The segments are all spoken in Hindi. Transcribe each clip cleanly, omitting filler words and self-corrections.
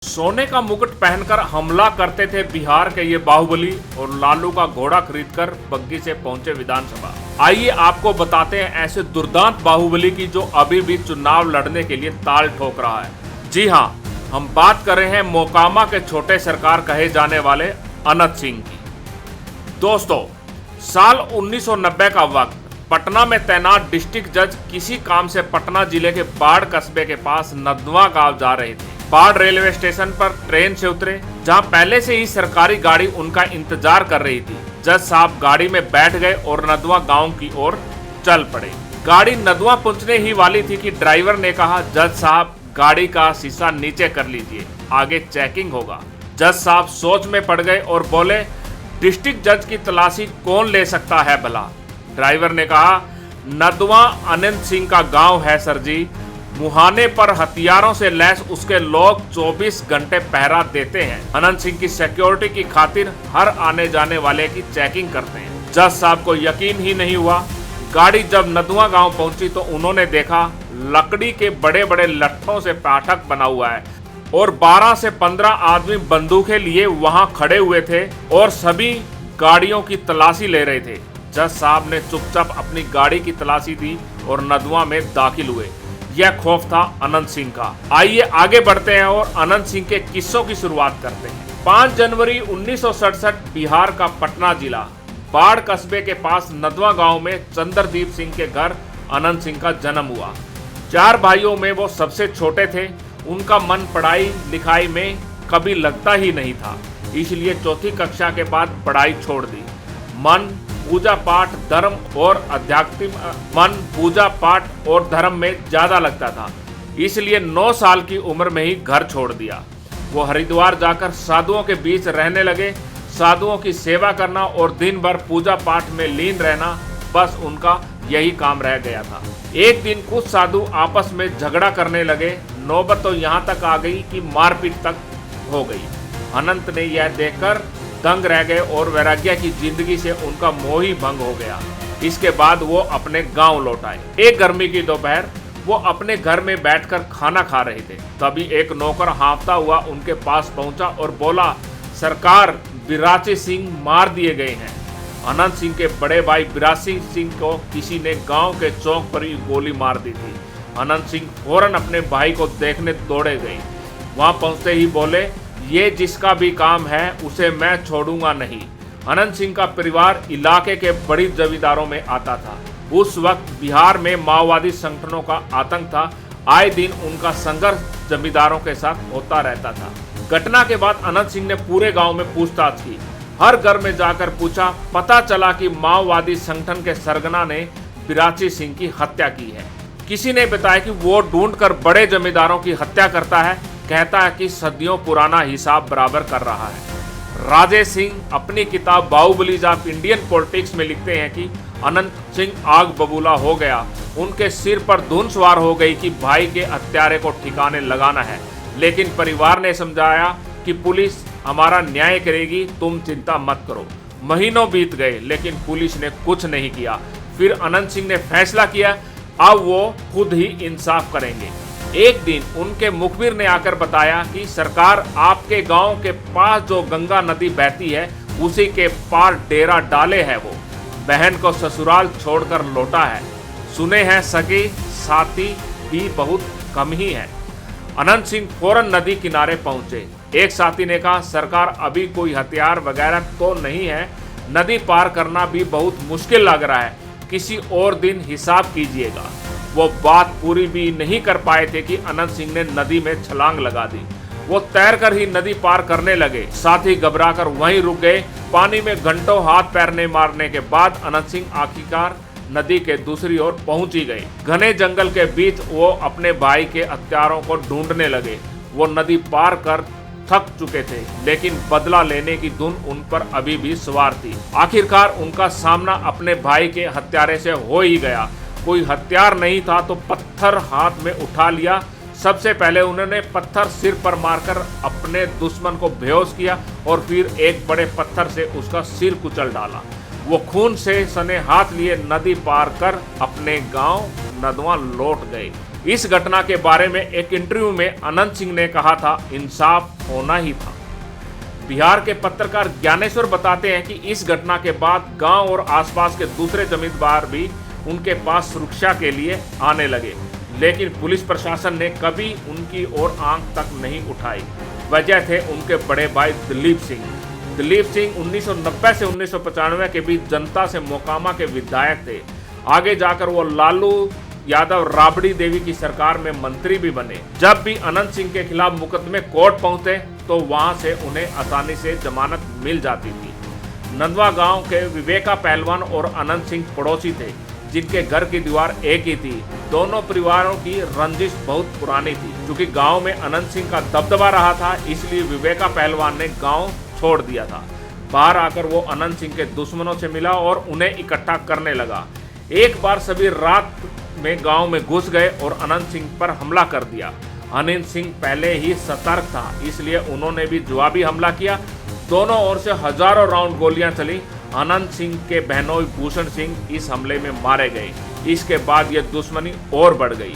सोने का मुकुट पहनकर हमला करते थे बिहार के ये बाहुबली और लालू का घोड़ा खरीदकर बग्गी से पहुंचे विधानसभा। आइए आपको बताते हैं ऐसे दुर्दांत बाहुबली की जो अभी भी चुनाव लड़ने के लिए ताल ठोक रहा है। जी हां, हम बात कर रहे हैं मोकामा के छोटे सरकार कहे जाने वाले अनंत सिंह की। दोस्तों, साल 1990 का वक्त, पटना में तैनात डिस्ट्रिक्ट जज किसी काम से पटना जिले के बाढ़ कस्बे के पास नदवा गांव जा रहे थे। बाढ़ रेलवे स्टेशन पर ट्रेन से उतरे, जहां पहले से ही सरकारी गाड़ी उनका इंतजार कर रही थी। जज साहब गाड़ी में बैठ गए और नदवा गांव की ओर चल पड़े। गाड़ी नदवा पहुंचने ही वाली थी कि ड्राइवर ने कहा, जज साहब गाड़ी का शीशा नीचे कर लीजिए, आगे चेकिंग होगा। जज साहब सोच में पड़ गए और बोले, डिस्ट्रिक्ट जज की तलाशी कौन ले सकता है भला। ड्राइवर ने कहा, नदवा अनंत सिंह का गांव है सर जी। मुहाने पर हथियारों से लैस उसके लोग 24 घंटे पहरा देते हैं। अनंत सिंह की सिक्योरिटी की खातिर हर आने जाने वाले की चेकिंग करते हैं। जज साहब को यकीन ही नहीं हुआ। गाड़ी जब नदवा गांव पहुंची तो उन्होंने देखा लकड़ी के बड़े बड़े लट्ठों से फाटक बना हुआ है और 12 से 15 आदमी बंदूकें लिए वहां खड़े हुए थे और सभी गाड़ियों की तलाशी ले रहे थे। जज साहब ने चुपचाप अपनी गाड़ी की तलाशी दी और नदवा में दाखिल हुए। यह खौफ था अनंत सिंह का। आइए आगे बढ़ते हैं और अनंत सिंह के किस्सों की शुरुआत करते हैं। 5 जनवरी 1967 बिहार का पटना जिला बाढ़ कस्बे के पास नदवा गांव में चंद्रदीप सिंह के घर अनंत सिंह का जन्म हुआ। 4 भाइयों में वो सबसे छोटे थे। उनका मन पढ़ाई लिखाई में कभी लगता ही नहीं था, इसलिए 4वीं कक्षा के बाद पढ़ाई छोड़ दी। मन पूजा पाठ और धर्म में ज्यादा लगता था, इसलिए 9 साल की उम्र में ही घर छोड़ दिया। वो हरिद्वार जाकर साधुओं के बीच रहने लगे। साधुओं की सेवा करना और दिन भर पूजा पाठ में लीन रहना, बस उनका यही काम रह गया था। एक दिन कुछ साधु आपस में झगड़ा करने लगे। नौबत तो यहाँ तक आ गई कि मारपीट तक हो गई। अनंत ने यह देखकर दंग रह गए और वैराग्य की जिंदगी से उनका मोह ही भंग हो गया। इसके बाद वो अपने गांव लौट आए। एक गर्मी की दोपहर वो अपने घर में बैठकर खाना खा रहे थे। तभी एक नौकर हाँफता हुआ उनके पास पहुंचा और बोला, सरकार, बिराची सिंह मार दिए गए हैं। अनंत सिंह के बड़े भाई बिरासी सिंह को किसी ने गांव के चौक पर ही गोली मार दी थी। अनंत सिंह फौरन अपने भाई को देखने दौड़े गए। वहां पहुंचते ही बोले, ये जिसका भी काम है उसे मैं छोड़ूंगा नहीं। अनंत सिंह का परिवार इलाके के बड़ी जमींदारों में आता था। उस वक्त बिहार में माओवादी संगठनों का आतंक था। आए दिन उनका संघर्ष जमींदारों के साथ होता रहता था। घटना के बाद अनंत सिंह ने पूरे गांव में पूछताछ की। हर घर में जाकर पूछा। पता चला कि माओवादी संगठन के सरगना ने बिराची सिंह की हत्या की है। किसी ने बताया कि वो ढूंढकर बड़े जमींदारों की हत्या करता है। कहता है कि सदियों पुराना हिसाब बराबर कर रहा है। राजेश सिंह अपनी किताब बाहुबलीज ऑफ इंडियन पॉलिटिक्स में लिखते हैं कि अनंत सिंह आग बबूला हो गया। उनके सिर पर धुन सवार हो गई कि भाई के हत्यारे को ठिकाने लगाना है, लेकिन परिवार ने समझाया कि पुलिस हमारा न्याय करेगी, तुम चिंता मत करो। महीनों बीत गए लेकिन पुलिस ने कुछ नहीं किया। फिर अनंत सिंह ने फैसला किया, अब वो खुद ही इंसाफ करेंगे। एक दिन उनके मुखबिर ने आकर बताया कि सरकार, आपके गांव के पास जो गंगा नदी बहती है उसी के पार डेरा डाले है। वो बहन को ससुराल छोड़कर लौटा है। सुने हैं सगे साथी भी बहुत कम ही है। अनंत सिंह फौरन नदी किनारे पहुंचे। एक साथी ने कहा, सरकार, अभी कोई हथियार वगैरह तो नहीं है, नदी पार करना भी बहुत मुश्किल लग रहा है, किसी और दिन हिसाब कीजिएगा। वो बात पूरी भी नहीं कर पाए थे कि अनंत सिंह ने नदी में छलांग लगा दी। वो तैरकर ही नदी पार करने लगे। साथी घबराकर वहीं रुक गए। पानी में घंटों हाथ पैर मारने के बाद अनंत सिंह आखिरकार नदी के दूसरी ओर पहुंच ही गए। घने जंगल के बीच वो अपने भाई के हत्यारों को ढूंढने लगे। वो नदी पार कर थक चुके थे, लेकिन बदला लेने की धुन उन पर अभी भी सवार थी। आखिरकार उनका सामना अपने भाई के हत्यारे से हो ही गया। कोई हथियार नहीं था तो पत्थर हाथ में उठा लिया। सबसे पहले उन्होंने पत्थर सिर पर मारकर अपने दुश्मन को बेहोश किया और फिर एक बड़े पत्थर से उसका सिर कुचल डाला। वो खून से सने हाथ लिए नदी पार कर अपने गांव नदवा लौट गए। इस घटना के बारे में एक इंटरव्यू में अनंत सिंह ने कहा था, इंसाफ होना ही था। बिहार के पत्रकार ज्ञानेश्वर बताते हैं कि इस घटना के बाद गांव और आसपास के दूसरे जमींदार भी उनके पास सुरक्षा के लिए आने लगे, लेकिन पुलिस प्रशासन ने कभी उनकी ओर आंख तक नहीं उठाई। वजह थे उनके बड़े भाई दिलीप सिंह। दिलीप सिंह 1990 से 1995 के बीच जनता से मोकामा के विधायक थे। आगे जाकर वो लालू यादव राबड़ी देवी की सरकार में मंत्री भी बने। जब भी अनंत सिंह के खिलाफ मुकदमे कोर्ट पहुंचते तो वहां से उन्हें आसानी से जमानत मिल जाती थी। नंदवा गांव के विवेका पहलवान और अनंत सिंह पड़ोसी थे, जिनके घर की दीवार एक ही थी। दोनों परिवारों की रंजिश बहुत पुरानी थी। क्योंकि गांव में अनंत सिंह का दबदबा रहा था, इसलिए विवेका पहलवान ने गांव छोड़ दिया था। बाहर आकर वो अनंत सिंह के दुश्मनों से मिला और उन्हें इकट्ठा करने लगा। एक बार सभी रात में गांव में घुस गए और अनंत सिंह पर हमला कर दिया। अनंत सिंह पहले ही सतर्क था, इसलिए उन्होंने भी जवाबी हमला किया। दोनों ओर से हजारों राउंड गोलियां चली। अनंत सिंह के बहनोई भूषण सिंह इस हमले में मारे गए। इसके बाद यह दुश्मनी और बढ़ गई।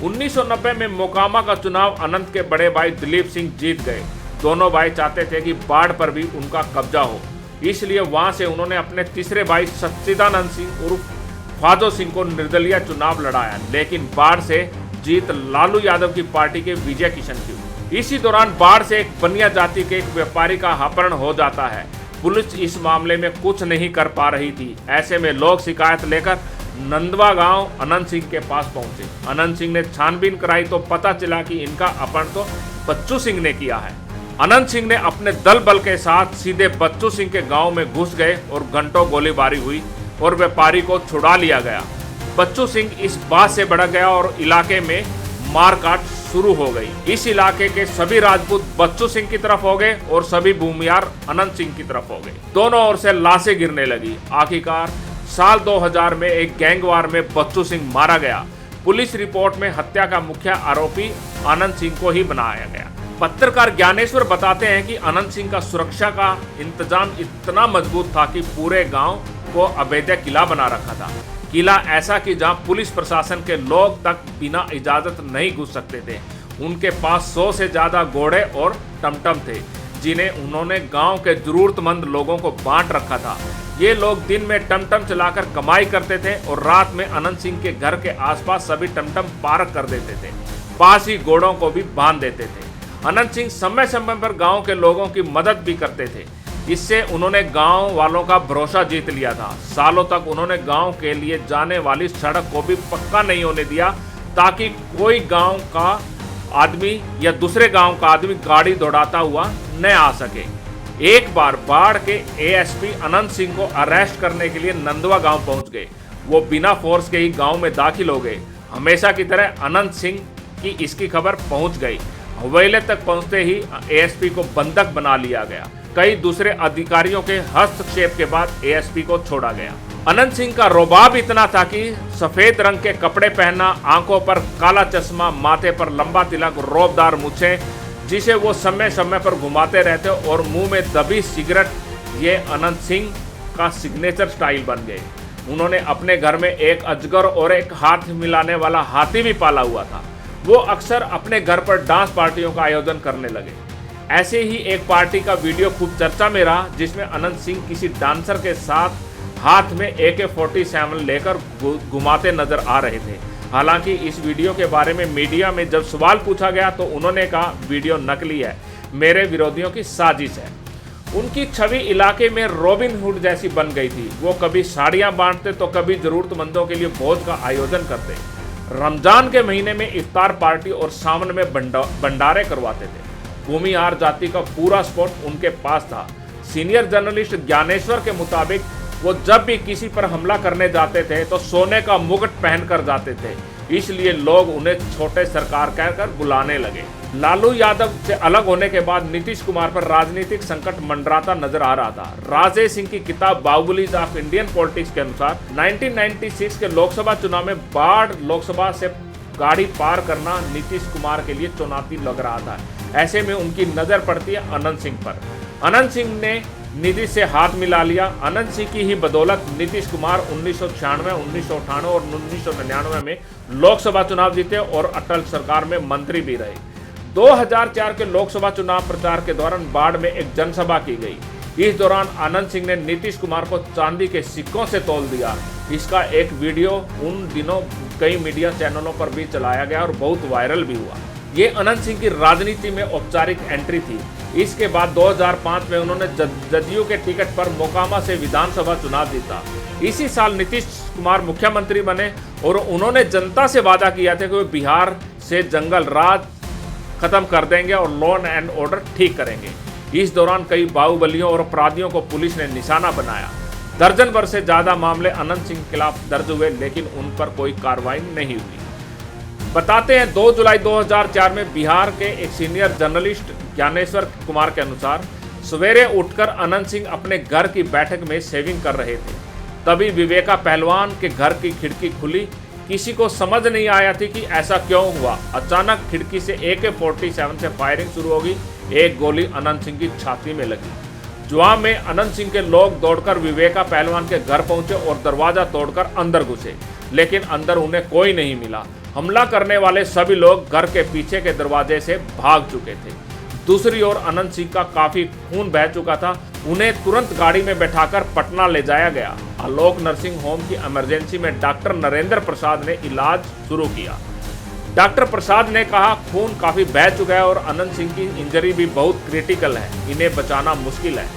1990 में मोकामा का चुनाव अनंत के बड़े भाई दिलीप सिंह जीत गए। दोनों भाई चाहते थे कि बाढ़ पर भी उनका कब्जा हो, इसलिए वहां से उन्होंने अपने तीसरे भाई सच्चिदानंद सिंह उर्फ ख्वाजो सिंह को निर्दलीय चुनाव लड़ाया, लेकिन बाढ़ से जीत लालू यादव की पार्टी के विजय किशन की हुई। इसी दौरान बाढ़ से एक बनिया जाति के एक व्यापारी का अपहरण हो जाता है। पुलिस इस मामले में कुछ नहीं कर पा रही थी। ऐसे में लोग शिकायत लेकर नंदवा गांव अनंत सिंह के पास पहुंचे। अनंत सिंह ने छानबीन कराई तो पता चला कि इनका अपहरण तो बच्चू सिंह ने किया है। अनंत सिंह ने अपने दल बल के साथ सीधे बच्चू सिंह के गांव में घुस गए और घंटों गोलीबारी हुई और व्यापारी को छुड़ा लिया गया। बच्चू सिंह इस बात से भड़क गया और इलाके में मारकाट शुरू हो गई। इस इलाके के सभी राजपूत बच्चू सिंह की तरफ हो गए और सभी भूमियार अनंत सिंह की तरफ हो गए। दोनों ओर से लाशें गिरने लगी। आखिरकार साल 2000 में एक गैंगवार में बच्चू सिंह मारा गया। पुलिस रिपोर्ट में हत्या का मुख्य आरोपी अनंत सिंह को ही बनाया गया। पत्रकार ज्ञानेश्वर बताते हैं कि अनंत सिंह का सुरक्षा का इंतजाम इतना मजबूत था कि पूरे गांव को अवैध किला बना रखा था। किला ऐसा कि जहां पुलिस प्रशासन के लोग तक बिना इजाजत नहीं घुस सकते थे। उनके पास 100 से ज्यादा घोड़े और टमटम थे, जिन्हें उन्होंने गांव के जरूरतमंद लोगों को बांट रखा था। ये लोग दिन में टमटम चलाकर कमाई करते थे और रात में अनंत सिंह के घर के आसपास सभी टमटम पार्क कर देते थे। पास ही घोड़ों को भी बांध देते थे। अनंत सिंह समय समय पर गांव के लोगों की मदद भी करते थे। इससे उन्होंने गांव वालों का भरोसा जीत लिया था। सालों तक उन्होंने गांव के लिए जाने वाली सड़क को भी पक्का नहीं होने दिया, ताकि कोई गांव का आदमी या दूसरे गांव का आदमी गाड़ी दौड़ाता हुआ न आ सके। एक बार बाढ़ के एएसपी अनंत सिंह को अरेस्ट करने के लिए नंदवा गांव पहुंच गए। वो बिना फोर्स के ही गांव में दाखिल हो गए। हमेशा की तरह अनंत सिंह की इसकी खबर पहुंच गई। हवेली तक पहुंचते ही एएसपी को बंधक बना लिया गया। कई दूसरे अधिकारियों के हस्तक्षेप के बाद एएसपी को छोड़ा गया। अनंत सिंह का रोबाब इतना था कि सफेद रंग के कपड़े पहनना, आंखों पर काला चश्मा, माथे पर लंबा तिलक, रौबदार मूछें, जिसे वो समय समय पर घुमाते रहते और मुंह में दबी सिगरेट, ये अनंत सिंह का सिग्नेचर स्टाइल बन गए। उन्होंने अपने घर में एक अजगर और एक हाथ मिलाने वाला हाथी भी पाला हुआ था। वो अक्सर अपने घर पर डांस पार्टियों का आयोजन करने लगे। ऐसे ही एक पार्टी का वीडियो खूब चर्चा में रहा, जिसमें अनंत सिंह किसी डांसर के साथ हाथ में AK-47 लेकर घुमाते नजर आ रहे थे। हालांकि इस वीडियो के बारे में मीडिया में जब सवाल पूछा गया तो उन्होंने कहा, वीडियो नकली है, मेरे विरोधियों की साजिश है। उनकी छवि इलाके में रॉबिन हुड जैसी बन गई थी। वो कभी साड़ियां बांटते तो कभी जरूरतमंदों के लिए भोज का आयोजन करते। रमजान के महीने में इफ्तार पार्टी और सावन में भंडारे करवाते थे। भूमिहार जाति का पूरा स्पॉट उनके पास था। सीनियर जर्नलिस्ट ज्ञानेश्वर के मुताबिक वो जब भी किसी पर हमला करने जाते थे तो सोने का मुकुट पहनकर जाते थे, इसलिए लोग उन्हें छोटे सरकार कहकर बुलाने लगे। लालू यादव से अलग होने के बाद नीतीश कुमार पर राजनीतिक संकट मंडराता नजर आ रहा था। राजेश सिंह की किताब बाहुबलीज ऑफ इंडियन पॉलिटिक्स के अनुसार 1996 के लोकसभा चुनाव में बाढ़ लोकसभा से गाड़ी पार करना नीतीश कुमार के लिए चुनौती लग रहा था। ऐसे में उनकी नजर पड़ती है अनंत सिंह पर। अनंत सिंह ने नीतीश से हाथ मिला लिया। अनंत सिंह की ही बदौलत नीतीश कुमार 1996, 1998 और 1999 में लोकसभा चुनाव जीते और अटल सरकार में मंत्री भी रहे। 2004 के लोकसभा चुनाव प्रचार के दौरान बाढ़ में एक जनसभा की गई। इस दौरान आनंद सिंह ने नीतीश कुमार को चांदी के सिक्कों से तौल दिया। इसका एक वीडियो उन दिनों कई मीडिया चैनलों पर भी चलाया गया और बहुत वायरल भी हुआ। ये अनंत सिंह की राजनीति में औपचारिक एंट्री थी। इसके बाद 2005 में उन्होंने जदयू के टिकट पर मोकामा से विधानसभा चुनाव जीता। इसी साल नीतीश कुमार मुख्यमंत्री बने और उन्होंने जनता से वादा किया था कि वे बिहार से जंगल राज खत्म कर देंगे और लॉ एंड ऑर्डर ठीक करेंगे। इस दौरान कई बाहुबलियों और अपराधियों को पुलिस ने निशाना बनाया। दर्जन भर से ज्यादा मामले अनंत सिंह के खिलाफ दर्ज हुए, लेकिन उन पर कोई कार्रवाई नहीं हुई। बताते हैं 2 जुलाई 2004 में बिहार के एक सीनियर जर्नलिस्ट ज्ञानेश्वर कुमार के अनुसार सवेरे उठकर अनंत सिंह अपने घर की बैठक में शेविंग कर रहे थे। तभी विवेका पहलवान के घर की खिड़की खुली। किसी को समझ नहीं आया थी कि ऐसा क्यों हुआ। अचानक खिड़की से AK-47 से फायरिंग शुरू होगी। एक गोली अनंत सिंह की छाती में लगी। जवाब में अनंत सिंह के लोग दौड़कर विवेका पहलवान के घर पहुंचे और दरवाजा तोड़कर अंदर घुसे, लेकिन अंदर उन्हें कोई नहीं मिला। हमला करने वाले सभी लोग घर के पीछे के दरवाजे से भाग चुके थे। दूसरी ओर अनंत सिंह का काफी खून बह चुका था। उन्हें तुरंत गाड़ी में बैठाकर पटना ले जाया गया। आलोक नर्सिंग होम की इमरजेंसी में डॉक्टर नरेंद्र प्रसाद ने इलाज शुरू किया। डॉक्टर प्रसाद ने कहा, खून काफी बह चुका है और अनंत सिंह की इंजरी भी बहुत क्रिटिकल है, इन्हें बचाना मुश्किल है।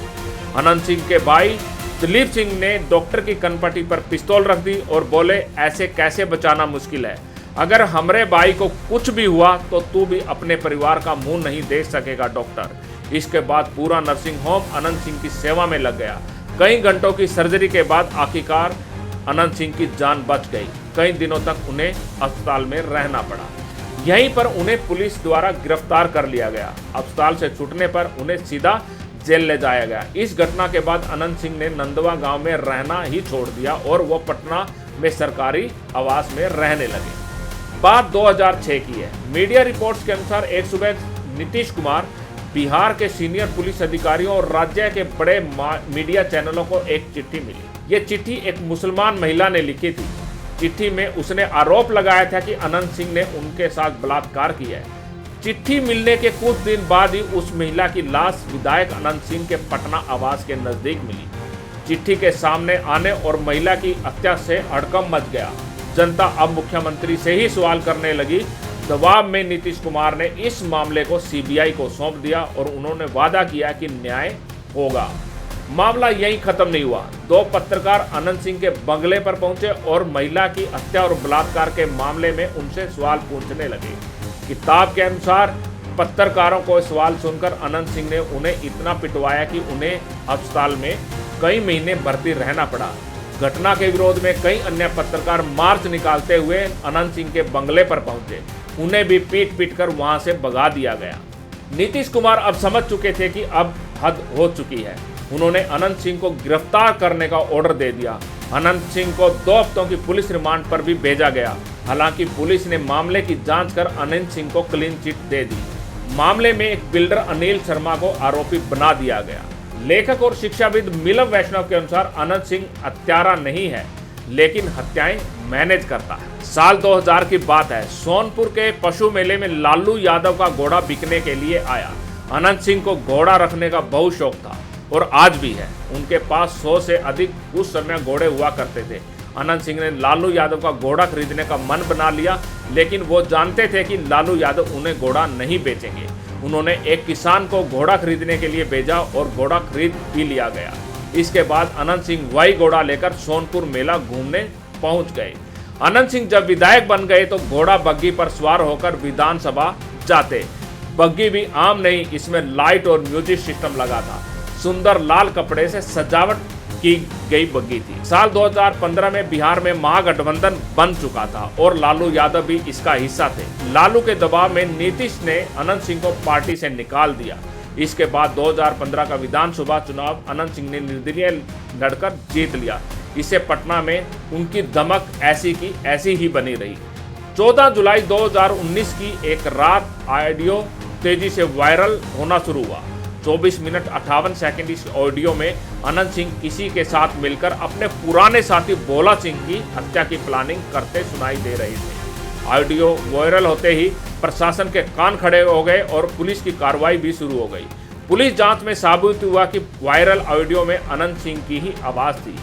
अनंत सिंह के भाई दिलीप सिंह ने डॉक्टर की कनपट्टी पर पिस्तौल रख दी और बोले, ऐसे कैसे बचाना मुश्किल है? अगर हमारे भाई को कुछ भी हुआ तो तू भी अपने परिवार का मुंह नहीं देख सकेगा डॉक्टर। इसके बाद पूरा नर्सिंग होम अनंत सिंह की सेवा में लग गया। कई घंटों की सर्जरी के बाद आखिरकार अनंत सिंह की जान बच गई। कई दिनों तक उन्हें अस्पताल में रहना पड़ा। यहीं पर उन्हें पुलिस द्वारा गिरफ्तार कर लिया गया। अस्पताल से छूटने पर उन्हें सीधा जेल ले जाया गया। इस घटना के बाद अनंत सिंह ने नंदवा गांव में रहना ही छोड़ दिया और वो पटना में सरकारी आवास में रहने लगे। बात 2006 की है। मीडिया रिपोर्ट्स के अनुसार एक सुबह नीतीश कुमार बिहार के सीनियर पुलिस अधिकारियों और राज्य के बड़े मीडिया चैनलों को एक चिट्ठी मिली। ये चिट्ठी एक मुसलमान महिला ने लिखी थी। चिट्ठी में उसने आरोप लगाया था कि अनंत सिंह ने उनके साथ बलात्कार किया है। चिट्ठी मिलने के कुछ दिन बाद ही उस महिला की लाश विधायक अनंत सिंह के पटना आवास के नजदीक मिली। चिट्ठी के सामने आने और महिला की हत्या से हड़कंप मच गया। जनता अब मुख्यमंत्री से ही सवाल करने लगी। जवाब में नीतीश कुमार ने इस मामले को CBI को सौंप दिया और उन्होंने वादा किया कि न्याय होगा। मामला यहीं खत्म नहीं हुआ। 2 पत्रकार अनंत सिंह के बंगले पर पहुंचे और महिला की हत्या और बलात्कार के मामले में उनसे सवाल पूछने लगे। किताब के अनुसार पत्रकारों को सवाल सुनकर अनंत सिंह ने उन्हें इतना पिटवाया कि उन्हें अस्पताल में कई महीने भर्ती रहना पड़ा। घटना के विरोध में कई अन्य पत्रकार मार्च निकालते हुए अनंत सिंह के बंगले पर पहुंचे। उन्हें भी पीट कर वहां से भगा दिया गया। नीतीश कुमार अब समझ चुके थे कि अब हद हो चुकी है। उन्होंने अनंत सिंह को गिरफ्तार करने का ऑर्डर दे दिया। अनंत सिंह को 2 हफ्तों की पुलिस रिमांड पर भी भेजा गया। हालांकि पुलिस ने मामले की जांच कर अनंत सिंह को क्लीन चिट दे दी। मामले में एक बिल्डर अनिल शर्मा को आरोपी बना दिया गया। लेखक और शिक्षाविद मिलन वैष्णव के अनुसार अनंत सिंह हत्यारा नहीं है, लेकिन हत्याएं मैनेज करता है। साल 2000 की बात है। सोनपुर के पशु मेले में लालू यादव का घोड़ा बिकने के लिए आया। अनंत सिंह को घोड़ा रखने का बहुत शौक था और आज भी है। उनके पास 100 से अधिक उस समय घोड़े हुआ करते थे। अनंत सिंह ने लालू यादव का घोड़ा खरीदने का मन बना लिया, लेकिन वो जानते थे कि लालू यादव उन्हें घोड़ा नहीं बेचेंगे। उन्होंने एक किसान को घोड़ा खरीदने के लिए भेजा और घोड़ा खरीद भी लिया गया। इसके बाद अनंत सिंह वही घोड़ा लेकर सोनपुर मेला घूमने पहुंच गए। अनंत सिंह जब विधायक बन गए तो घोड़ा बग्गी पर सवार होकर विधानसभा जाते। बग्गी भी आम नहीं, इसमें लाइट और म्यूजिक सिस्टम लगा था। सुंदर लाल कपड़े से सजावट की गई बग्गी थी। साल 2015 में बिहार में महागठबंधन बन चुका था और लालू यादव भी इसका हिस्सा थे। लालू के दबाव में नीतीश ने अनंत सिंह को पार्टी से निकाल दिया। इसके बाद 2015 का विधानसभा चुनाव अनंत सिंह ने निर्दलीय लड़कर जीत लिया। इससे पटना में उनकी दमक ऐसी की ऐसी ही बनी रही। 14 जुलाई 2019 की एक रात ऑडियो तेजी से वायरल होना शुरू हुआ। 24 मिनट 58 सेकंड इस ऑडियो में अनंत सिंह किसी के साथ मिलकर अपने पुराने साथी भोला सिंह की हत्या की प्लानिंग करते सुनाई दे रहे थे। ऑडियो वायरल होते ही प्रशासन के कान खड़े हो गए और पुलिस की कार्रवाई भी शुरू हो गई। पुलिस जांच में साबित हुआ कि वायरल ऑडियो में अनंत सिंह की ही आवाज थी।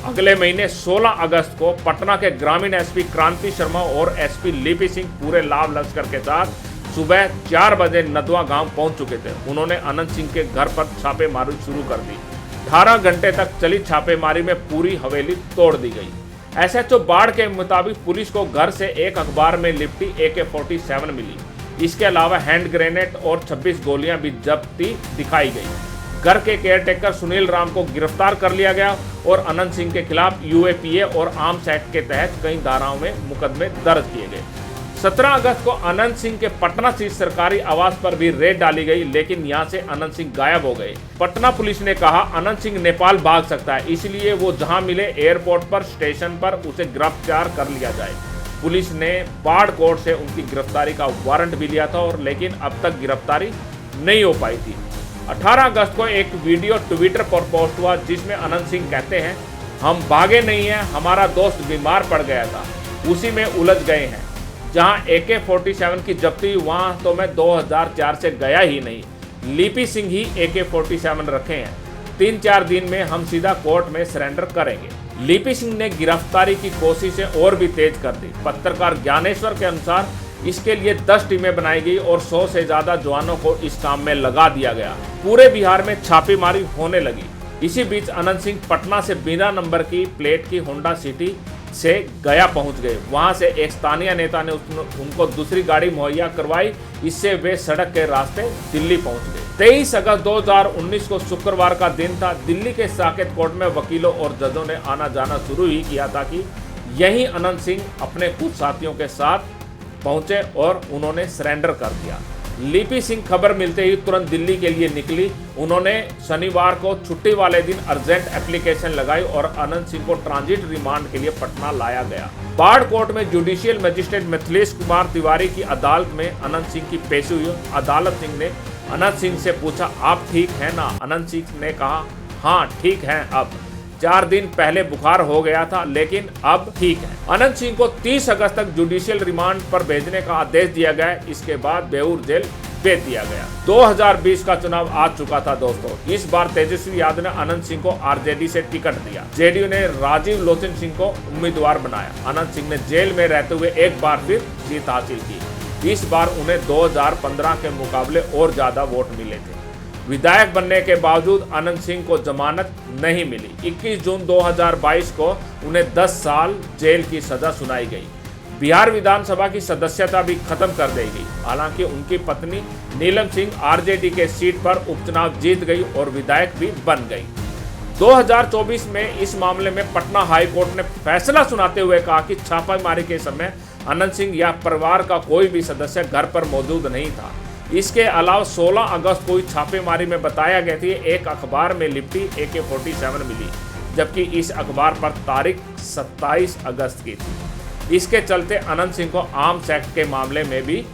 अगले महीने 16 अगस्त को पटना के ग्रामीण एसपी क्रांति शर्मा और एसपी लिपि सिंह पूरे लाभ लश्कर के साथ सुबह 4 बजे नदवा गांव पहुंच चुके थे। उन्होंने अनंत सिंह के घर पर छापेमारी शुरू कर दी। 18 घंटे तक चली छापेमारी में पूरी हवेली तोड़ दी गई। एसएचओ बाढ़ के मुताबिक पुलिस को घर से एक अखबार में लिपटी AK-47 मिली। इसके अलावा हैंड ग्रेनेड और 26 गोलियां भी जब्ती दिखाई गई। घर के केयरटेकर सुनील राम को गिरफ्तार कर लिया गया और अनंत सिंह के खिलाफ UAPA और आर्म्स एक्ट के तहत कई धाराओं में मुकदमे दर्ज किए गए। 17 अगस्त को अनंत सिंह के पटना स्थित सरकारी आवास पर भी रेड डाली गई, लेकिन यहां से अनंत सिंह गायब हो गए। पटना पुलिस ने कहा अनंत सिंह नेपाल भाग सकता है, इसलिए वो जहां मिले एयरपोर्ट पर, स्टेशन पर उसे गिरफ्तार कर लिया जाए। पुलिस ने बाढ़ कोर्ट से उनकी गिरफ्तारी का वारंट भी लिया था और लेकिन अब तक गिरफ्तारी नहीं हो पाई थी। 18 अगस्त को एक वीडियो ट्विटर पर पोस्ट हुआ जिसमें अनंत सिंह कहते हैं, हम भागे नहीं हैं, हमारा दोस्त बीमार पड़ गया था, उसी में उलझ गए हैं। जहां AK-47 की जब्ती हुई वहां तो मैं 2004 से गया ही नहीं। लिपि सिंह ही AK-47 रखे हैं। 3-4 दिन में हम सीधा कोर्ट में सरेंडर करेंगे। लिपि सिंह ने गिरफ्तारी की कोशिशें और भी तेज कर दी। पत्रकार ज्ञानेश्वर के अनुसार इसके लिए 10 टीमें बनाई गई और 100 से ज्यादा जवानों को इस काम में लगा दिया गया। पूरे बिहार में छापेमारी होने लगी। इसी बीच अनंत सिंह पटना से बिना नंबर की प्लेट की होंडा सिटी से गया पहुंच गए। वहां से एक स्थानीय नेता ने उनको दूसरी गाड़ी मुहैया करवाई, इससे वे सड़क के रास्ते दिल्ली पहुंच गए। 23 अगस्त 2019 को शुक्रवार का दिन था। दिल्ली के साकेत कोर्ट में वकीलों और जजों ने आना जाना शुरू ही किया था कि यही अनंत सिंह अपने कुछ साथियों के साथ पहुंचे और उन्होंने सरेंडर कर दिया। लिपि सिंह खबर मिलते ही तुरंत दिल्ली के लिए निकली। उन्होंने शनिवार को छुट्टी वाले दिन अर्जेंट एप्लीकेशन लगाई और अनंत सिंह को ट्रांजिट रिमांड के लिए पटना लाया गया। बाढ़ कोर्ट में जुडिशियल मजिस्ट्रेट मिथिलेश कुमार तिवारी की अदालत में अनंत सिंह की पेशी हुई। अदालत सिंह ने अनंत सिंह से पूछा, आप ठीक हैं ना? अनंत सिंह ने कहा, हाँ ठीक हैं। अब 4 दिन पहले बुखार हो गया था, लेकिन अब ठीक है। अनंत सिंह को 30 अगस्त तक जुडिशियल रिमांड पर भेजने का आदेश दिया गया। इसके बाद बेऊर जेल भेज दिया गया। 2020 का चुनाव आ चुका था दोस्तों। इस बार तेजस्वी यादव ने अनंत सिंह को RJD से टिकट दिया। JDU ने राजीव लोचन सिंह को उम्मीदवार बनाया। अनंत सिंह ने जेल में रहते हुए एक बार फिर जीत हासिल की। इस बार उन्हें 2015 के मुकाबले और ज्यादा वोट मिले थे। विधायक बनने के बावजूद अनंत सिंह को जमानत नहीं मिली। 21 जून 2022 को उन्हें 10 साल जेल की सजा सुनाई गई। बिहार विधानसभा की सदस्यता भी खत्म कर दी गई। हालांकि उनकी पत्नी नीलम सिंह RJD के सीट पर उपचुनाव जीत गई और विधायक भी बन गई। 2024 में इस मामले में पटना हाई कोर्ट ने फैसला सुनाते हुए कहा कि छापेमारी के समय अनंत सिंह या परिवार का कोई भी सदस्य घर पर मौजूद नहीं था। इसके अलावा 16 अगस्त को छापेमारी में बताया गया कि एक अखबार में लिपटी AK-47 मिली, जबकि इस अखबार पर तारीख 27 अगस्त की थी। इसके चलते अनंत सिंह को आर्म्स एक्ट के मामले में भी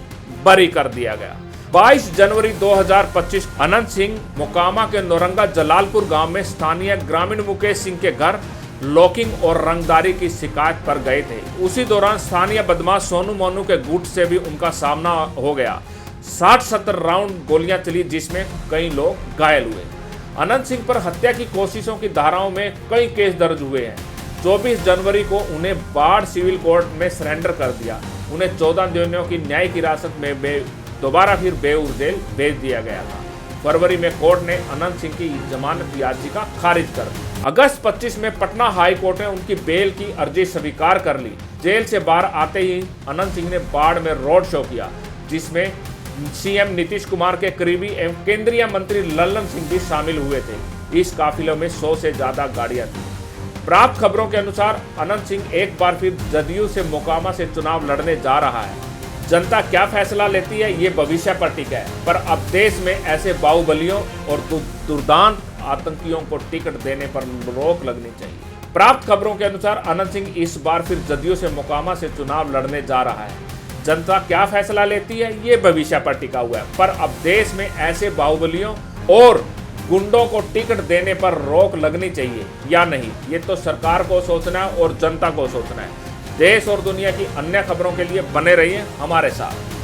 बरी कर दिया गया। 22 जनवरी 2025 अनंत सिंह मोकामा के नौरंगा जलालपुर गांव में स्थानीय ग्रामीण मुकेश सिंह के घर लॉकिंग और रंगदारी की शिकायत पर गए थे। उसी दौरान स्थानीय बदमाश सोनू मोनू के गुट से भी उनका सामना हो गया। 60-70 राउंड गोलियां चली, जिसमें कई लोग घायल हुए। अनंत सिंह पर हत्या की कोशिशों की धाराओं में कई केस दर्ज हुए हैं। 24 जनवरी को उन्हें बाढ़ सिविल कोर्ट में सरेंडर कर दिया। उन्हें 14 दिनों की न्यायिक हिरासत में दोबारा फिर बेऊर जेल भेज दिया गया था। फरवरी में कोर्ट ने अनंत सिंह की जमानत याचिका खारिज कर दी। अगस्त 25 में पटना हाई कोर्ट ने उनकी बेल की अर्जी स्वीकार कर ली। जेल से बाहर आते ही अनंत सिंह ने बाढ़ में रोड शो किया, जिसमें CM नीतीश कुमार के करीबी एवं केंद्रीय मंत्री लल्लन सिंह भी शामिल हुए थे। इस काफिले में 100 से ज्यादा गाड़ियां थी। प्राप्त खबरों के अनुसार अनंत सिंह एक बार फिर जदयू से मोकामा से चुनाव लड़ने जा रहा है। जनता क्या फैसला लेती है ये भविष्य पर टिका है, पर अब देश में ऐसे बाहुबलियों और दुर्दांत आतंकियों को टिकट देने पर रोक लगनी चाहिए। प्राप्त खबरों के अनुसार अनंत सिंह इस बार फिर जदयू से मोकामा से चुनाव लड़ने जा रहा है। जनता क्या फैसला लेती है ये भविष्य पर टिका हुआ है, पर अब देश में ऐसे बाहुबलियों और गुंडों को टिकट देने पर रोक लगनी चाहिए या नहीं, ये तो सरकार को सोचना है और जनता को सोचना है। देश और दुनिया की अन्य खबरों के लिए बने रहिए हमारे साथ।